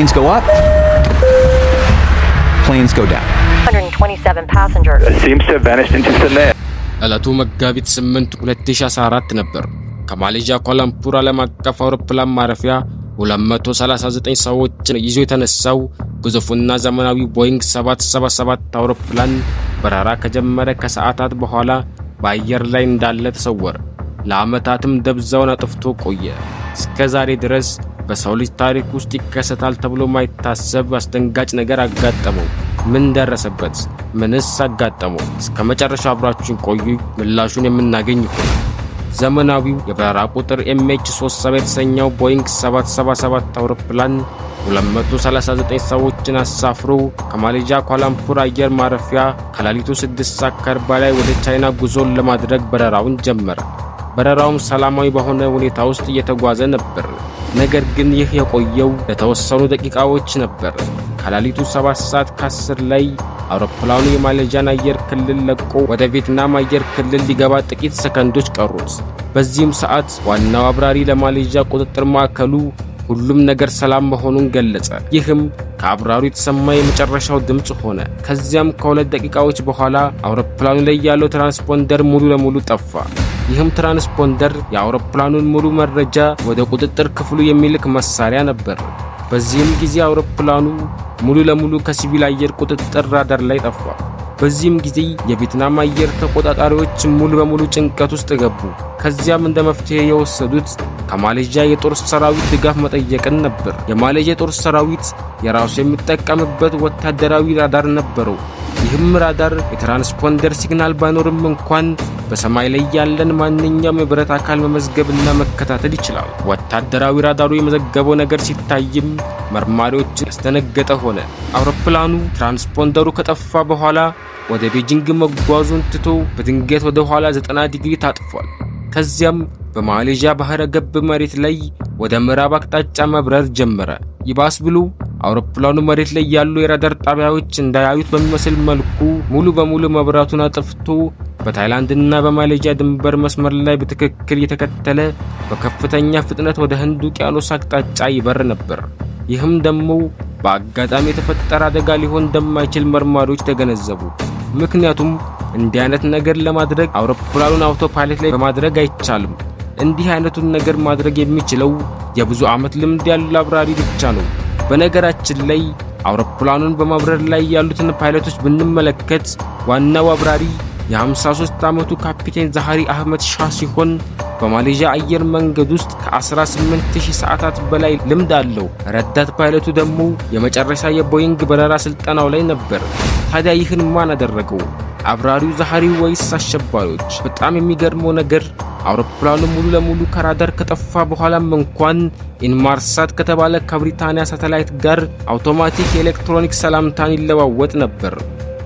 Planes go up, planes go down. 127 passengers. It seems to have vanished into thin air. ዕለቱ መጋቢት 8 2014 ነበር። ከማሌዥያ ኳላላምፑር ዓለም አቀፍ አውሮፕላን ማረፊያ 239 ሰዎችን ይዞ የተነሳው ግዙፉና ዘመናዊ ቦይንግ 777 አውሮፕላን በረራ ከጀመረ ከሰዓታት በኋላ በአየር ላይ እንዳለ ተሰወረ። ለዓመታትም ደብዛውን አጥፍቶ ቆየ። እስከ ዛሬ ድረስ በሰው ልጅ ታሪክ ውስጥ ይከሰታል ተብሎ ማይታሰብ አስደንጋጭ ነገር አጋጠመው። ምን ደረሰበት? ምንስ አጋጠመው? እስከ መጨረሻው አብራችሁን ቆዩ። ምላሹን የምናገኝ ይሆናል። ዘመናዊው የበረራ ቁጥር MH370 የተሰኘው ቦይንግ 777 አውሮፕላን 239 ሰዎችን አሳፍሮ ከማሌዥያ ኳላላምፑር አየር ማረፊያ ከሌሊቱ 6:40 ላይ ወደ ቻይና ጉዞን ለማድረግ በረራውን ጀመረ። በረራውም ሰላማዊ በሆነ ሁኔታ ውስጥ እየተጓዘ ነበር። ነገር ግን ይህ የቆየው ለተወሰኑ ደቂቃዎች ነበር። ከሌሊቱ 7:10 ላይ አውሮፕላኑ የማሌዥያን አየር ክልል ለቆ ወደ ቪየትናም አየር ክልል ሊገባ ጥቂት ሰከንዶች ቀሩት። በዚህም ሰዓት ዋናው አብራሪ ለማሌዥያ ቁጥጥር ማዕከሉ ሁሉም ነገር ሰላም መሆኑን ገለጸ። ይህም ከአብራሩ የተሰማ የመጨረሻው ድምጽ ሆነ። ከዚያም ከ2 ደቂቃዎች በኋላ አውሮፕላኑ ላይ ያለው ትራንስፖንደር ሙሉ ለሙሉ ጠፋ። ይህም ትራንስፖንደር የአውሮፕላኑን ሙሉ መረጃ ወደ ቁጥጥር ክፍሉ የሚልክ መሳሪያ ነበር። በዚህም ጊዜ አውሮፕላኑ ሙሉ ለሙሉ ከሲቪል አየር ቁጥጥር ራዳር ላይ ጠፋ። በዚህም ጊዜ የቪየትናም አየር ተቆጣጣሪዎች ሙሉ በሙሉ ጭንቀት ውስጥ ገቡ። ከዚያም እንደ መፍትሄ የወሰዱት ከማሌዥያ የጦር ሰራዊት ድጋፍ መጠየቅን ነበር። የማሌዥያ የጦር ሰራዊት የራሱ የሚጠቀምበት ወታደራዊ ራዳር ነበረው። ይህም ራዳር የትራንስፖንደር ሲግናል ባይኖርም እንኳን በሰማይ ላይ ያለን ማንኛውም የብረት አካል መመዝገብና መከታተል ይችላል። ወታደራዊ ራዳሩ የመዘገበው ነገር ሲታይም መርማሪዎችን ያስደነገጠ ሆነ። አውሮፕላኑ ትራንስፖንደሩ ከጠፋ በኋላ ወደ ቤጂንግ መጓዙን ትቶ በድንገት ወደ ኋላ 90 ዲግሪ ታጥፏል። ከዚያም በማሌዥያ ባህረ ገብ መሬት ላይ ወደ ምዕራብ አቅጣጫ መብረር ጀመረ። ይባስ ብሎ አውሮፕላኑ መሬት ላይ ያሉ የራዳር ጣቢያዎች እንዳያዩት በሚመስል መልኩ ሙሉ በሙሉ መብራቱን አጥፍቶ በታይላንድና በማሌዥያ ድንበር መስመር ላይ በትክክል የተከተለ በከፍተኛ ፍጥነት ወደ ህንድ ውቅያኖስ አቅጣጫ ይበር ነበር። ይህም ደግሞ በአጋጣሚ የተፈጠረ አደጋ ሊሆን እንደማይችል መርማሪዎች ተገነዘቡ። ምክንያቱም እንዲህ አይነት ነገር ለማድረግ አውሮፕላኑን አውቶፓይለት ላይ በማድረግ አይቻልም። እንዲህ አይነቱን ነገር ማድረግ የሚችለው የብዙ ዓመት ልምድ ያለው አብራሪ ብቻ ነው። በነገራችን ላይ አውሮፕላኑን በማብረር ላይ ያሉትን ፓይለቶች ብንመለከት ዋናው አብራሪ የ53 ዓመቱ ካፒቴን ዛሃሪ አህመድ ሻህ ሲሆን በማሌዥያ አየር መንገድ ውስጥ ከ18000 ሰዓታት በላይ ልምድ አለው። ረዳት ፓይለቱ ደግሞ የመጨረሻ የቦይንግ በረራ ስልጠናው ላይ ነበር። ታዲያ ይህን ማን አደረገው? አብራሪው ዛሃሪ ወይስ አሸባሪዎች? በጣም የሚገርመው ነገር አውሮፕላኑ ሙሉ ለሙሉ ከራዳር ከጠፋ በኋላም እንኳን ኢንማርሳት ከተባለ ከብሪታንያ ሳተላይት ጋር አውቶማቲክ የኤሌክትሮኒክ ሰላምታን ይለዋወጥ ነበር።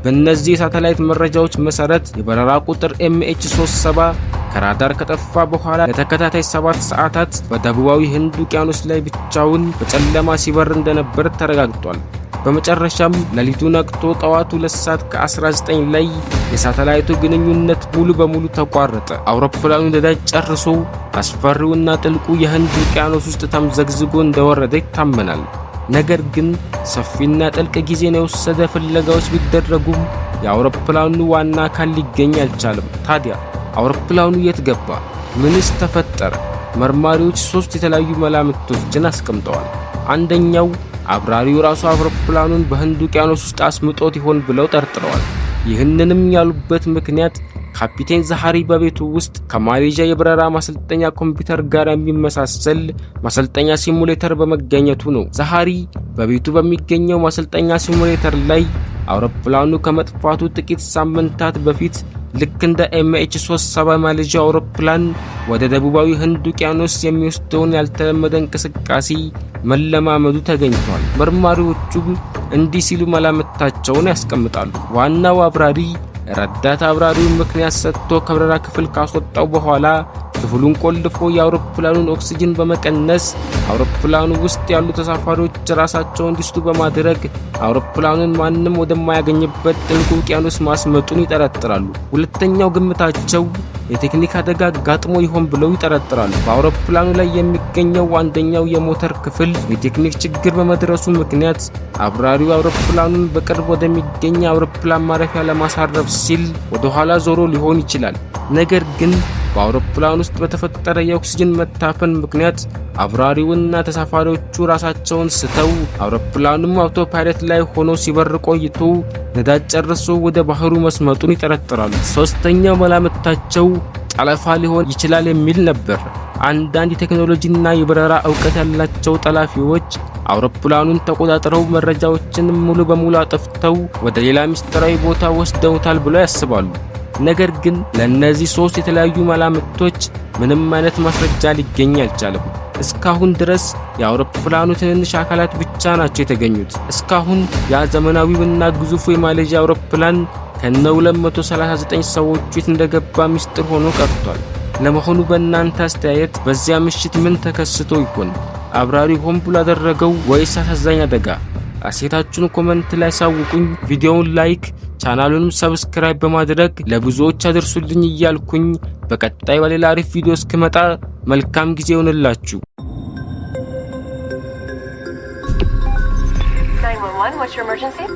በእነዚህ የሳተላይት መረጃዎች መሰረት የበረራ ቁጥር MH370 ከራዳር ከጠፋ በኋላ ለተከታታይ 7 ሰዓታት በደቡባዊ ህንድ ውቅያኖስ ላይ ብቻውን በጨለማ ሲበር እንደነበር ተረጋግጧል። በመጨረሻም ሌሊቱ ነቅቶ ጠዋቱ 2:19 ላይ የሳተላይቱ ግንኙነት ሙሉ በሙሉ ተቋረጠ። አውሮፕላኑ ነዳጅ ጨርሶ አስፈሪውና ጥልቁ የህንድ ውቅያኖስ ውስጥ ተምዘግዝጎ እንደወረደ ይታመናል። ነገር ግን ሰፊና ጥልቅ ጊዜን የወሰደ ፍለጋዎች ቢደረጉም የአውሮፕላኑ ዋና አካል ሊገኝ አልቻለም። ታዲያ አውሮፕላኑ የት ገባ? ምንስ ተፈጠረ? መርማሪዎች 3 የተለያዩ መላምቶችን አስቀምጠዋል። አንደኛው አብራሪው ራሱ አውሮፕላኑን በህንድ ውቅያኖስ ውስጥ አስምጦት ይሆን ብለው ጠርጥረዋል። ይህንንም ያሉበት ምክንያት ካፒቴን ዛሃሪ በቤቱ ውስጥ ከማሌዥያ የበረራ ማሰልጠኛ ኮምፒውተር ጋር የሚመሳሰል ማሰልጠኛ ሲሙሌተር በመገኘቱ ነው። ዛሃሪ በቤቱ በሚገኘው ማሰልጠኛ ሲሙሌተር ላይ አውሮፕላኑ ከመጥፋቱ ጥቂት ሳምንታት በፊት ልክ እንደ MH370 ማሌዥያ አውሮፕላን ወደ ደቡባዊ ህንድ ውቅያኖስ የሚወስደውን ያልተለመደ እንቅስቃሴ መለማመዱ ተገኝቷል። መርማሪዎቹም እንዲህ ሲሉ መላምታቸውን ያስቀምጣሉ። ዋናው አብራሪ ረዳት አብራሪውን ምክንያት ሰጥቶ ከበረራ ክፍል ካስወጣው በኋላ ክፍሉን ቆልፎ የአውሮፕላኑን ኦክሲጅን በመቀነስ አውሮፕላኑ ውስጥ ያሉ ተሳፋሪዎች ራሳቸውን እንዲስቱ በማድረግ አውሮፕላኑን ማንም ወደማያገኝበት ጥልቅ ውቅያኖስ ማስመጡን ይጠረጥራሉ። ሁለተኛው ግምታቸው የቴክኒክ አደጋ አጋጥሞ ይሆን ብለው ይጠረጥራሉ። በአውሮፕላኑ ላይ የሚገኘው አንደኛው የሞተር ክፍል የቴክኒክ ችግር በመድረሱ ምክንያት አብራሪው አውሮፕላኑን በቅርብ ወደሚገኝ አውሮፕላን ማረፊያ ለማሳረፍ ሲል ወደ ኋላ ዞሮ ሊሆን ይችላል። ነገር ግን በአውሮፕላን ውስጥ በተፈጠረ የኦክሲጅን መታፈን ምክንያት አብራሪውና ተሳፋሪዎቹ ራሳቸውን ስተው አውሮፕላኑም አውቶፓይለት ላይ ሆኖ ሲበር ቆይቶ ነዳጅ ጨርሶ ወደ ባህሩ መስመጡን ይጠረጥራሉ። ሶስተኛው መላምታቸው ጠለፋ ሊሆን ይችላል የሚል ነበር። አንዳንድ የቴክኖሎጂና የበረራ ዕውቀት ያላቸው ጠላፊዎች አውሮፕላኑን ተቆጣጥረው መረጃዎችን ሙሉ በሙሉ አጥፍተው ወደ ሌላ ምስጢራዊ ቦታ ወስደውታል ብለው ያስባሉ። ነገር ግን ለእነዚህ ሶስት የተለያዩ መላምቶች ምንም አይነት ማስረጃ ሊገኝ አልቻለም። እስካሁን ድረስ የአውሮፕላኑ ትንንሽ አካላት ብቻ ናቸው የተገኙት። እስካሁን ያ ዘመናዊውና ግዙፉ የማሌዥያ አውሮፕላን ከነ 239 ሰዎች የት እንደገባ ምስጢር ሆኖ ቀርቷል። ለመሆኑ በእናንተ አስተያየት በዚያ ምሽት ምን ተከስቶ ይሆን? አብራሪ ሆን ብሎ ያደረገው ወይስ አሳዛኝ አደጋ? አስተያየታችሁን ኮሜንት ላይ ሳውቁኝ። ቪዲዮውን ላይክ ቻናሉንም ሰብስክራይብ በማድረግ ለብዙዎች አድርሱልኝ እያልኩኝ በቀጣይ በሌላ አሪፍ ቪዲዮ እስክመጣ መልካም ጊዜ ይሁንላችሁ። 911, what's your emergency?